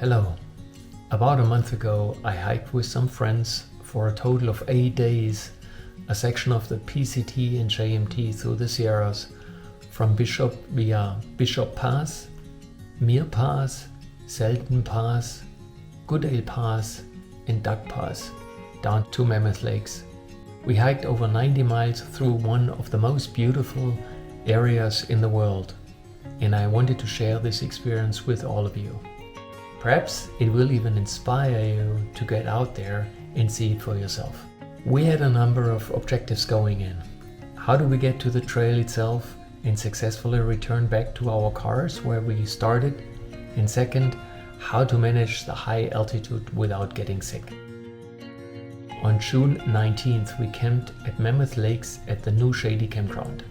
Hello. About a month ago, I hiked with some friends for a total of 8 days a section of the PCT and JMT through the Sierras from Bishop via Bishop Pass, Muir Pass, Selden Pass, Goodale Pass and Duck Pass down to Mammoth Lakes. We hiked over 90 miles through one of the most beautiful areas in the world, and I wanted to share this experience with all of you. Perhaps it will even inspire you to get out there and see it for yourself. We had a number of objectives going in. How do we get to the trail itself and successfully return back to our cars where we started? And second, how to manage the high altitude without getting sick. On June 19th, we camped at Mammoth Lakes at the new Shady campground.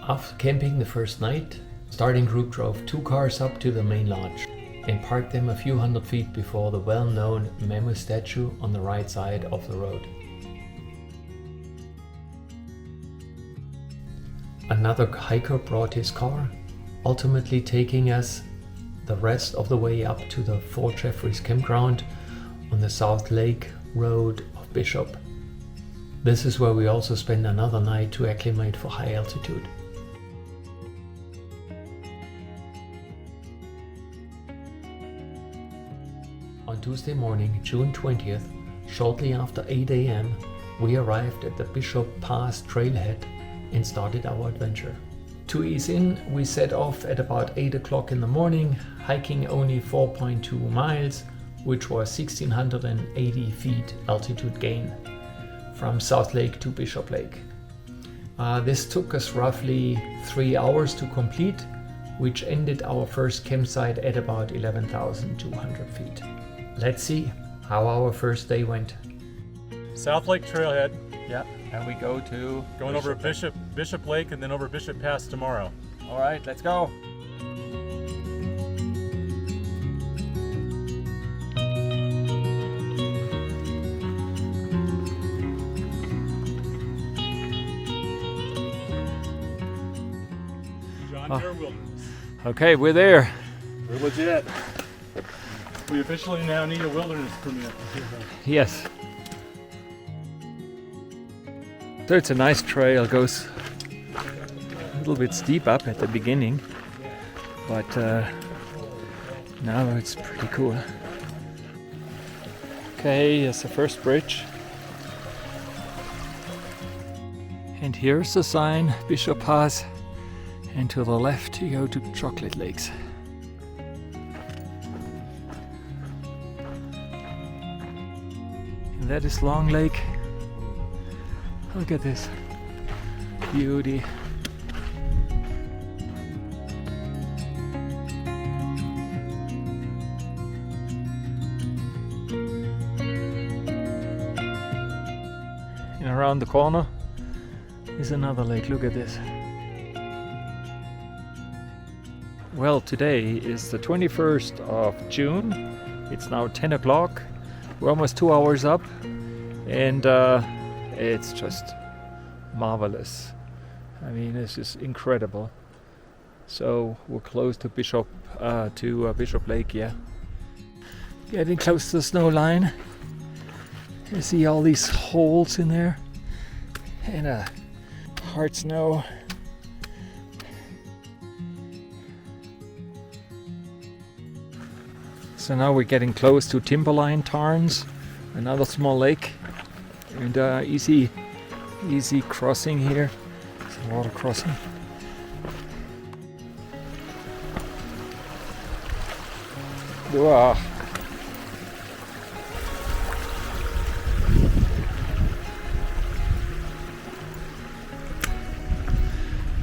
After camping the first night, starting group drove 2 cars up to the main lodge and parked them a few hundred feet before the well-known Mammoth statue on the right side of the road. Another hiker brought his car, ultimately taking us the rest of the way up to the Fort Jeffries campground on the South Lake Road of Bishop. This is where we also spent another night to acclimate for high altitude. On Tuesday morning, June 20th, shortly after 8 a.m., we arrived at the Bishop Pass trailhead and started our adventure. To ease in, we set off at about 8 o'clock in the morning, hiking only 4.2 miles, which was 1,680 feet altitude gain from South Lake to Bishop Lake. This took us roughly 3 hours to complete, which ended our first campsite at about 11,200 feet. Let's see how our first day went. South Lake Trailhead. Yeah, and we go to... Going over Bishop Lake and then over Bishop Pass tomorrow. All right, let's go. John Muir Wilderness. Okay, we're there. We're legit. We officially now need a wilderness permit. Yes. So it's a nice trail, goes a little bit steep up at the beginning, but now it's pretty cool. Okay, here's the first bridge. And here's the sign, Bishop Pass, and to the left you go to Chocolate Lakes. And that is Long Lake. Look at this beauty. And around the corner is another lake. Look at this. Well, today is the 21st of June. It's now 10 o'clock. We're almost 2 hours up, and it's just marvelous. I mean, this is incredible. So we're close to Bishop Lake, yeah. Getting close to the snow line. You see all these holes in there, and hard snow. So now we're getting close to Timberline Tarns, another small lake, and easy crossing here. It's a water crossing. Wow.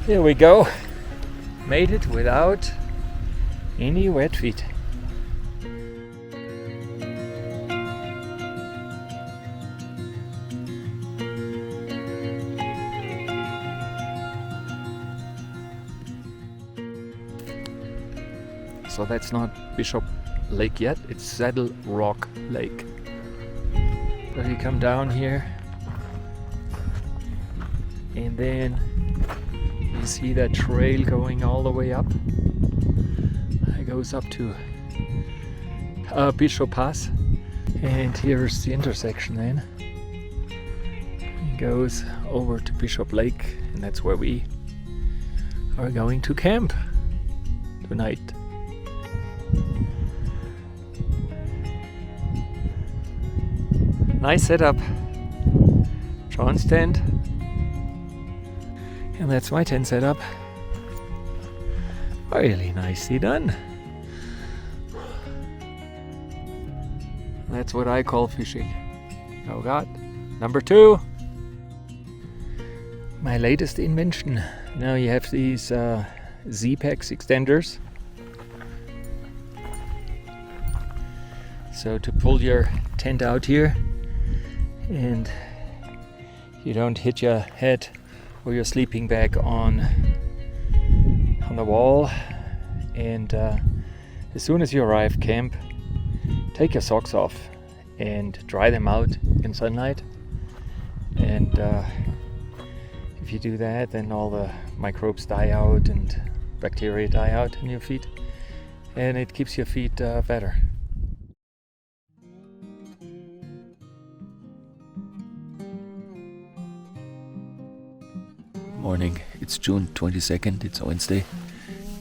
Here we go. Made it without any wet feet. So that's not Bishop Lake yet, it's Saddle Rock Lake. So you come down here and then you see that trail going all the way up. I go goes up to Bishop Pass, and here's the intersection then. It goes over to Bishop Lake, and that's where we are going to camp tonight. Nice setup. John's tent, and that's my tent setup. Really nicely done. That's what I call fishing. Oh God. Number 2. My latest invention. Now you have these Z-Pex extenders. So to pull your tent out here and you don't hit your head or your sleeping bag on the wall, and as soon as you arrive camp, take your socks off and dry them out in sunlight, and if you do that, then all the microbes die out and bacteria die out in your feet, and it keeps your feet better. Morning, it's June 22nd, it's Wednesday,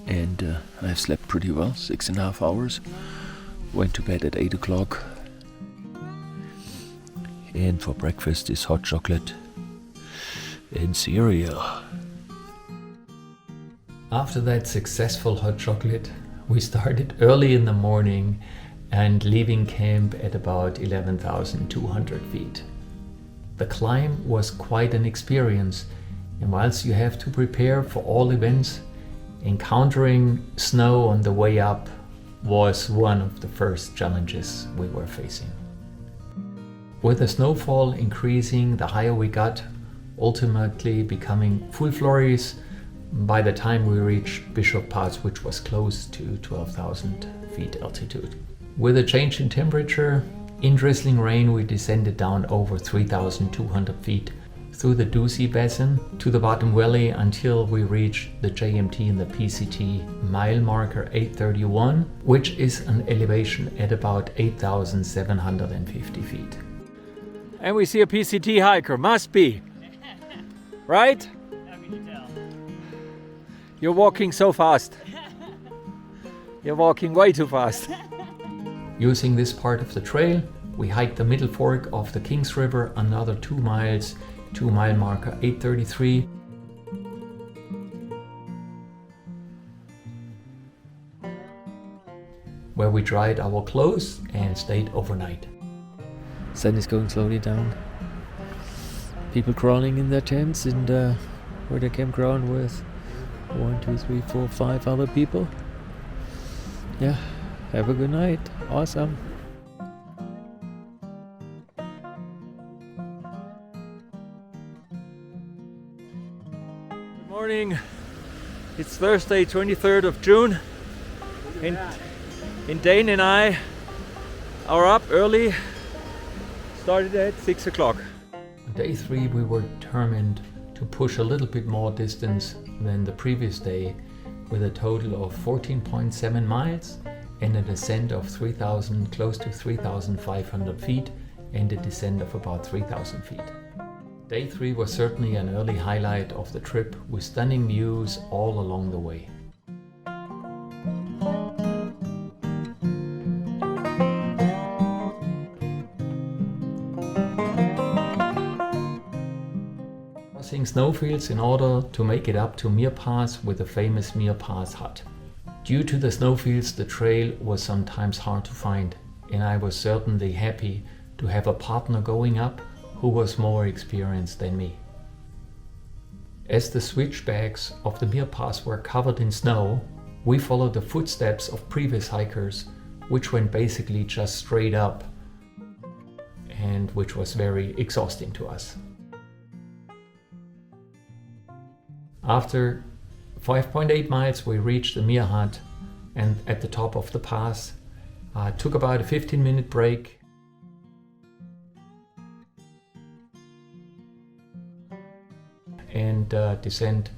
and I've slept pretty well, 6.5 hours. Went to bed at 8 o'clock, and for breakfast is hot chocolate and cereal. After that successful hot chocolate, we started early in the morning and leaving camp at about 11,200 feet. The climb was quite an experience, and whilst you have to prepare for all events, encountering snow on the way up was one of the first challenges we were facing. With the snowfall increasing the higher we got, ultimately becoming full flurries by the time we reached Bishop Pass, which was close to 12,000 feet altitude. With a change in temperature, in drizzling rain, we descended down over 3,200 feet through the Ducie Basin to the bottom valley until we reached the JMT and the PCT mile marker 831, which is an elevation at about 8,750 feet. And we see a PCT hiker, must be, right? You're walking so fast. You're walking way too fast. Using this part of the trail, we hiked the middle fork of the Kings River another 2 miles to mile marker 833. Where we dried our clothes and stayed overnight. Sun is going slowly down. People crawling in their tents and where the campground with 1, 2, 3, 4, 5 other people. Yeah, have a good night. Awesome. Good morning. It's Thursday, 23rd of June. And Dane and I are up early. Started at 6 o'clock. On day 3 we were determined to push a little bit more distance than the previous day, with a total of 14.7 miles and a descent of 3,000, close to 3,500 feet, and a descent of about 3,000 feet. Day 3 was certainly an early highlight of the trip, with stunning views all along the way. Crossing snowfields in order to make it up to Muir Pass with the famous Muir Pass hut. Due to the snowfields, the trail was sometimes hard to find, and I was certainly happy to have a partner going up who was more experienced than me. As the switchbacks of the Muir Pass were covered in snow, we followed the footsteps of previous hikers, which went basically just straight up, and which was very exhausting to us. After 5.8 miles, we reached the Muir hut, and at the top of the pass, took about a 15-minute break. And descent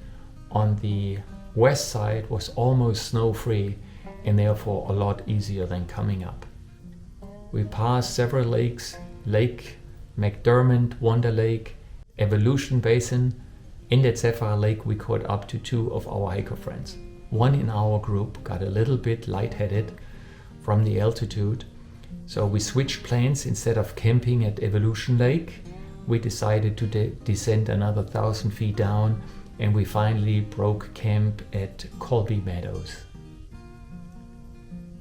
on the west side was almost snow-free, and therefore a lot easier than coming up. We passed several lakes, Lake McDermott, Wonder Lake, Evolution Basin, and at Sapphire Lake we caught up to 2 of our hiker friends. One in our group got a little bit lightheaded from the altitude, so we switched plans. Instead of camping at Evolution Lake, we decided to descend another 1,000 feet down, and we finally broke camp at Colby Meadows.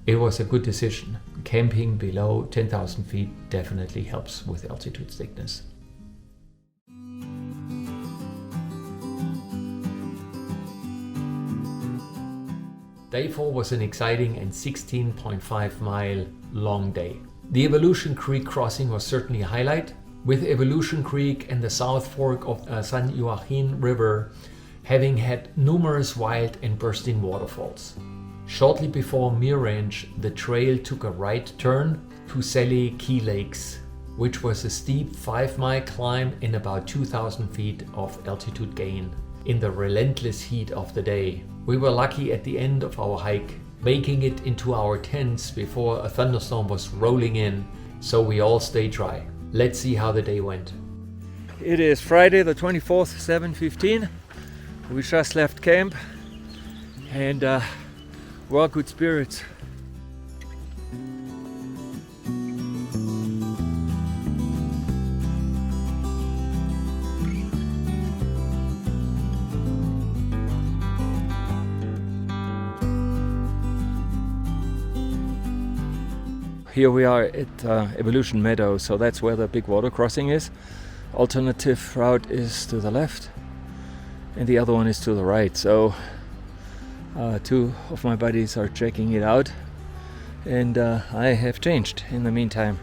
It was a good decision. Camping below 10,000 feet definitely helps with altitude sickness. Day 4 was an exciting and 16.5 mile long day. The Evolution Creek crossing was certainly a highlight, with Evolution Creek and the South Fork of San Joaquin River having had numerous wild and bursting waterfalls. Shortly before Muir Ranch, the trail took a right turn to Sally Key Lakes, which was a steep 5-mile climb and about 2,000 feet of altitude gain in the relentless heat of the day. We were lucky at the end of our hike, making it into our tents before a thunderstorm was rolling in, so we all stayed dry. Let's see how the day went. It is Friday the 24th, 7:15. We just left camp and we're good spirits. Here we are at Evolution Meadows, so that's where the big water crossing is. Alternative route is to the left and the other one is to the right. So 2 of my buddies are checking it out, and I have changed in the meantime.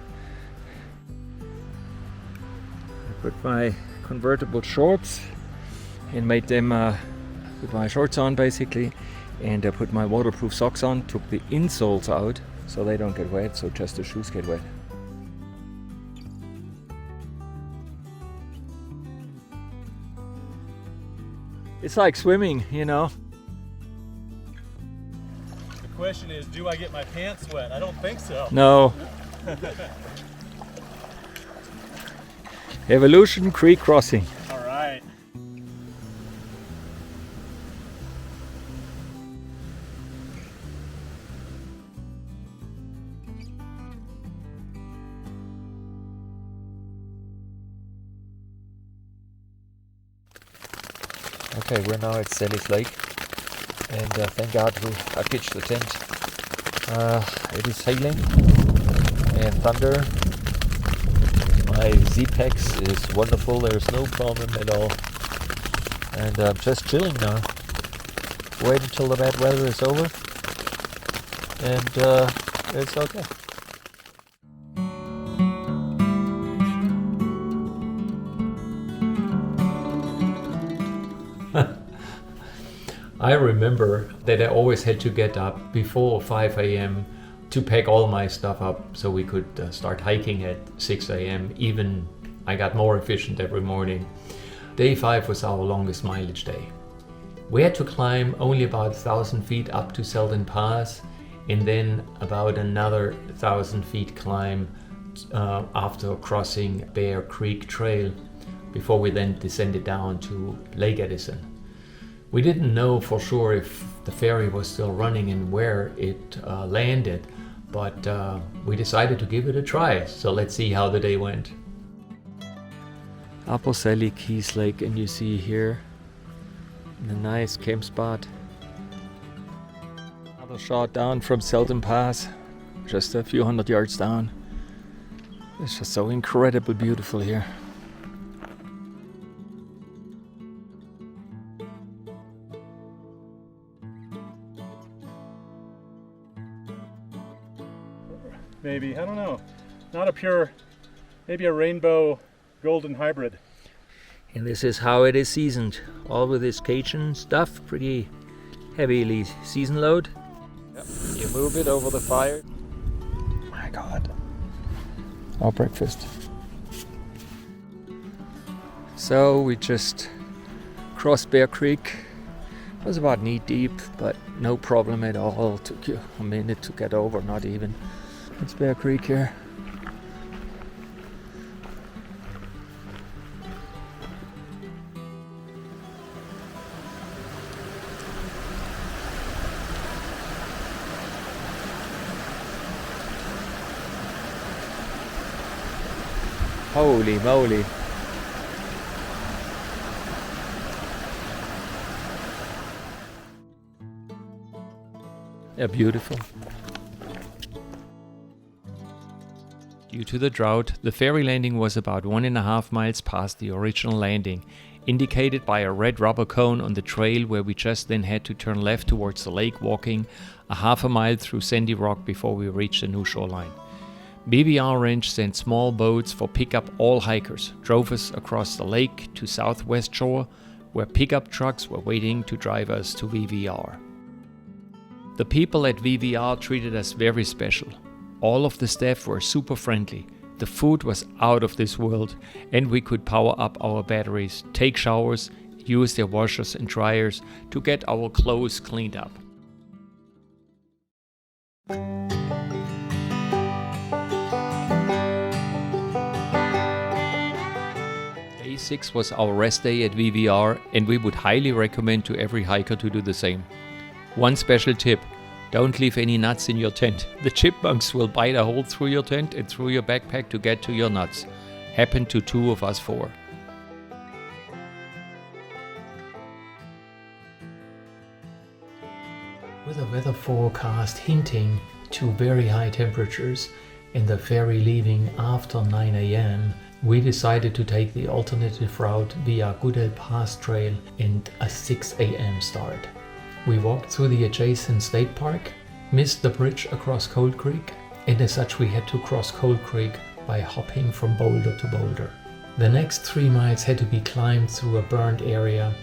I put my convertible shorts and made them with my shorts on basically, and I put my waterproof socks on, took the insoles out so they don't get wet, so just the shoes get wet. It's like swimming, you know. The question is, do I get my pants wet? I don't think so. No. Evolution Creek crossing. All right. Okay, we're now at Sally's Lake, and thank God I pitched the tent. It is hailing and thunder. My Z-Packs is wonderful, there's no problem at all. And I'm just chilling now. Wait until the bad weather is over, and it's okay. I remember that I always had to get up before 5 a.m. to pack all my stuff up so we could start hiking at 6 a.m. Even I got more efficient every morning. Day 5 was our longest mileage day. We had to climb only about 1,000 feet up to Selden Pass, and then about another 1,000 feet climb after crossing Bear Creek Trail before we then descended down to Lake Edison. We didn't know for sure if the ferry was still running and where it landed, but we decided to give it a try, so let's see how the day went. Upper Sally Keys Lake, and you see here the nice camp spot. Another shot down from Selden Pass, just a few hundred yards down. It's just so incredibly beautiful here. Maybe, I don't know. Not a pure, maybe a rainbow golden hybrid. And this is how it is seasoned. All with this Cajun stuff, pretty heavily season load. Yep. You move it over the fire. My God. Our breakfast. So we just crossed Bear Creek, It was about knee deep, but no problem at all. Took you a minute to get over, not even. It's Bear Creek here. Holy moly. They're beautiful. Due to the drought, the ferry landing was about 1.5 miles past the original landing, indicated by a red rubber cone on the trail where we just then had to turn left towards the lake, walking a half a mile through sandy rock before we reached the new shoreline. BVR Ranch sent small boats for pickup all hikers, drove us across the lake to southwest shore, where pickup trucks were waiting to drive us to VVR. The people at VVR treated us very special. All of the staff were super friendly. The food was out of this world, and we could power up our batteries, take showers, use their washers and dryers to get our clothes cleaned up. Day 6 was our rest day at VVR, and we would highly recommend to every hiker to do the same. One special tip: don't leave any nuts in your tent. The chipmunks will bite a hole through your tent and through your backpack to get to your nuts. Happened to 2 of us 4. With a weather forecast hinting to very high temperatures and the ferry leaving after 9 a.m., we decided to take the alternative route via Goodale Pass Trail and a 6 a.m. start. We walked through the adjacent state park, missed the bridge across Cold Creek, and as such we had to cross Cold Creek by hopping from boulder to boulder. The next 3 miles had to be climbed through a burned area,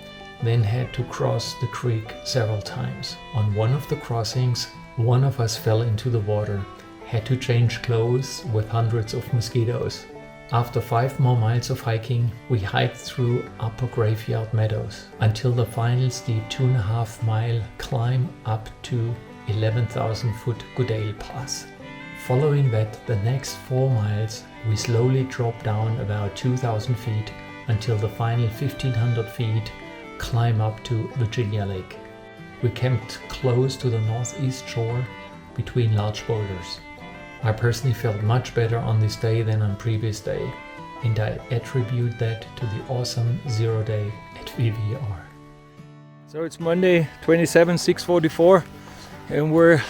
then had to cross the creek several times. On one of the crossings, one of us fell into the water, had to change clothes with hundreds of mosquitoes. After 5 more miles of hiking, we hiked through Upper Graveyard Meadows until the final steep 2.5 mile climb up to 11,000 foot Goodale Pass. Following that, the next 4 miles, we slowly dropped down about 2,000 feet until the final 1,500 feet climb up to Virginia Lake. We camped close to the northeast shore between large boulders. I personally felt much better on this day than on previous day, and I attribute that to the awesome 0 day at VVR. So it's Monday, 27, 6:44, and we're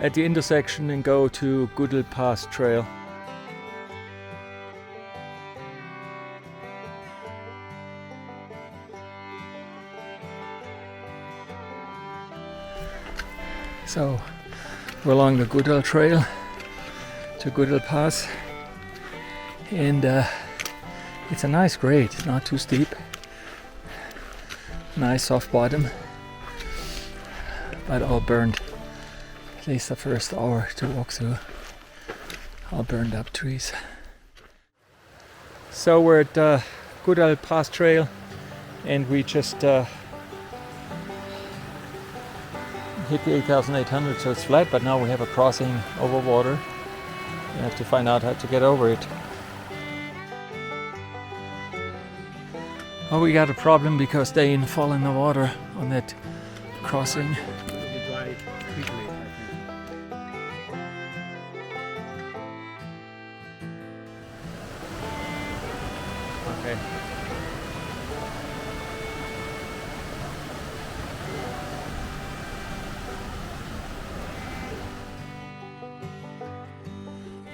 at the intersection and go to Goodale Pass Trail. So we're along the Goodale Trail to Goodale Pass, and it's a nice grade, not too steep, nice soft bottom, but all burned. At least the first hour to walk through, all burned up trees. So we're at Goodale Pass Trail, and we just hit the 8,800, so it's flat, but now we have a crossing over water. We have to find out how to get over it. Oh, we got a problem because Dane fell in the water on that crossing. Okay.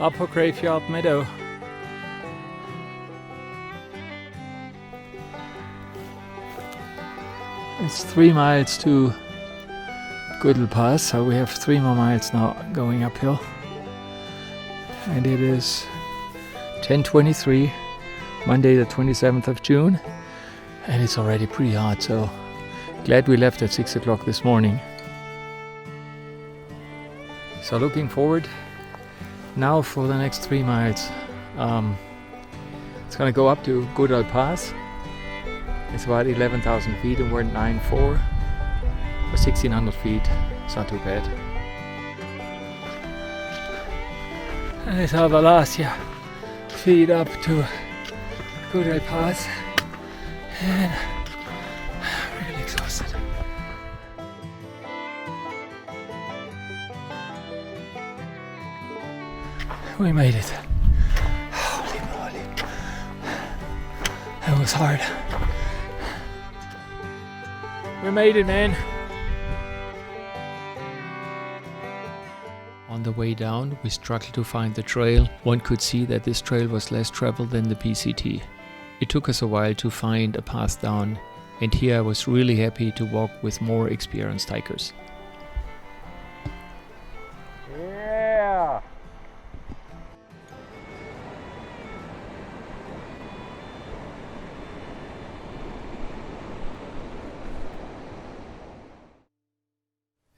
Upper Graveyard Meadow. It's 3 miles to Goodale Pass, so we have 3 more miles now going uphill. And it is 10:23, Monday the 27th of June, and it's already pretty hot, so glad we left at 6 o'clock this morning. So looking forward now for the next 3 miles. It's gonna go up to Goodale Pass. It's about 11,000 feet and we're at 9.4. For 1600 feet, it's not too bad. And it's our last feed up to Goodale Pass. And I'm really exhausted. We made it. Holy moly. That was hard. We made it, man. On the way down, we struggled to find the trail. One could see that this trail was less traveled than the PCT. It took us a while to find a path down, and here I was really happy to walk with more experienced hikers. Yeah!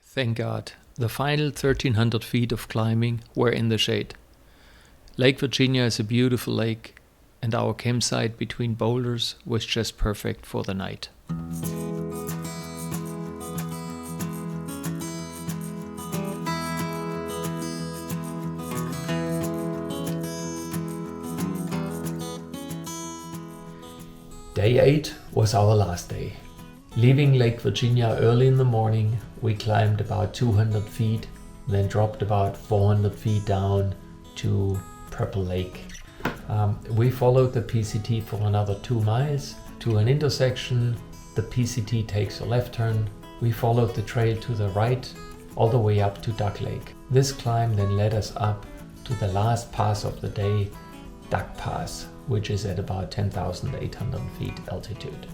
Thank God, the final 1300 feet of climbing were in the shade. Lake Virginia is a beautiful lake, and our campsite between boulders was just perfect for the night. Day 8 was our last day. Leaving Lake Virginia early in the morning, we climbed about 200 feet, then dropped about 400 feet down to Purple Lake. We followed the PCT for another 2 miles to an intersection. The PCT takes a left turn. We followed the trail to the right all the way up to Duck Lake. This climb then led us up to the last pass of the day, Duck Pass, which is at about 10,800 feet altitude.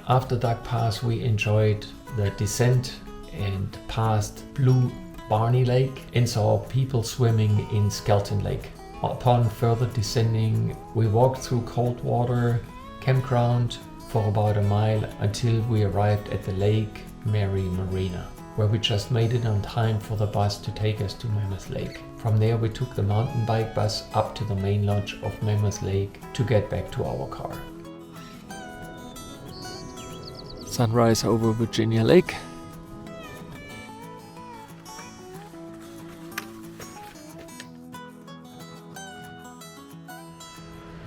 After Duck Pass, we enjoyed the descent and passed Blue Barney Lake and saw people swimming in Skelton Lake. Upon further descending, we walked through Coldwater Campground for about a mile until we arrived at the Lake Mary Marina, where we just made it on time for the bus to take us to Mammoth Lake. From there we took the mountain bike bus up to the main lodge of Mammoth Lake to get back to our car. Sunrise over Virginia Lake.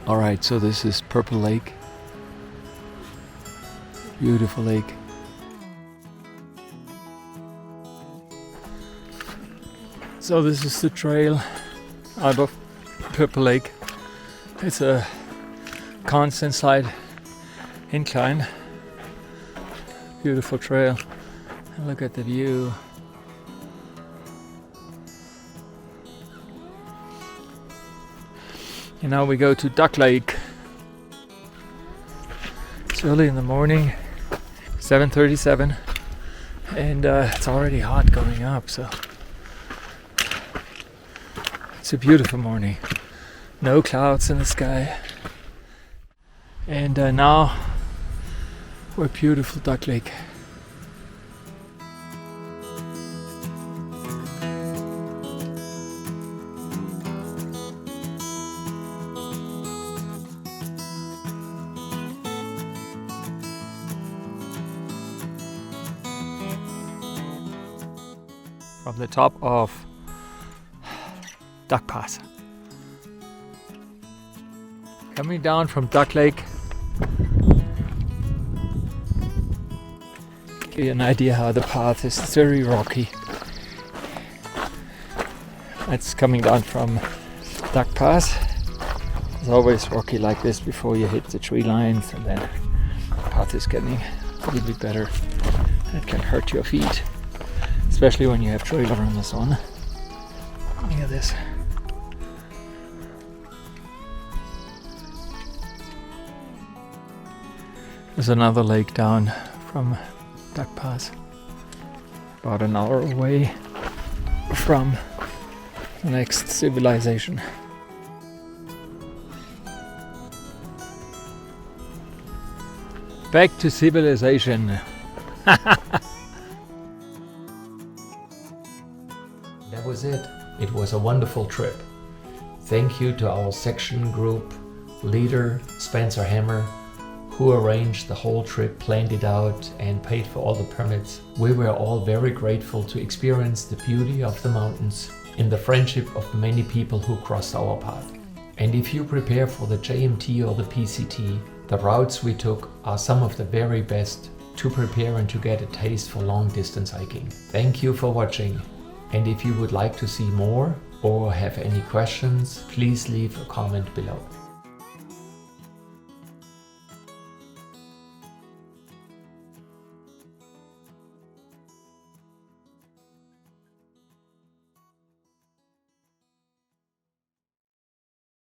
Alright, so this is Purple Lake. Beautiful lake. So this is the trail out of Purple Lake. It's a constant slight incline. Beautiful trail. And look at the view. And now we go to Duck Lake. It's early in the morning, 7:37, and it's already hot going up, so it's a beautiful morning. No clouds in the sky. And now we're at beautiful Duck Lake. From the top of Duck Pass. Coming down from Duck Lake. Give you an idea how the path is. It's very rocky. It's coming down from Duck Pass. It's always rocky like this before you hit the tree lines, and then the path is getting a little bit better. It can hurt your feet, especially when you have trail runners on. Look at this. There's another lake down from Duck Pass, about an hour away from the next civilization. Back to civilization. That was it. It was a wonderful trip. Thank you to our section group leader, Spencer Hammer, who arranged the whole trip, planned it out, and paid for all the permits. We were all very grateful to experience the beauty of the mountains in the friendship of many people who crossed our path. And if you prepare for the JMT or the PCT, the routes we took are some of the very best to prepare and to get a taste for long distance hiking. Thank you for watching. And if you would like to see more or have any questions, please leave a comment below.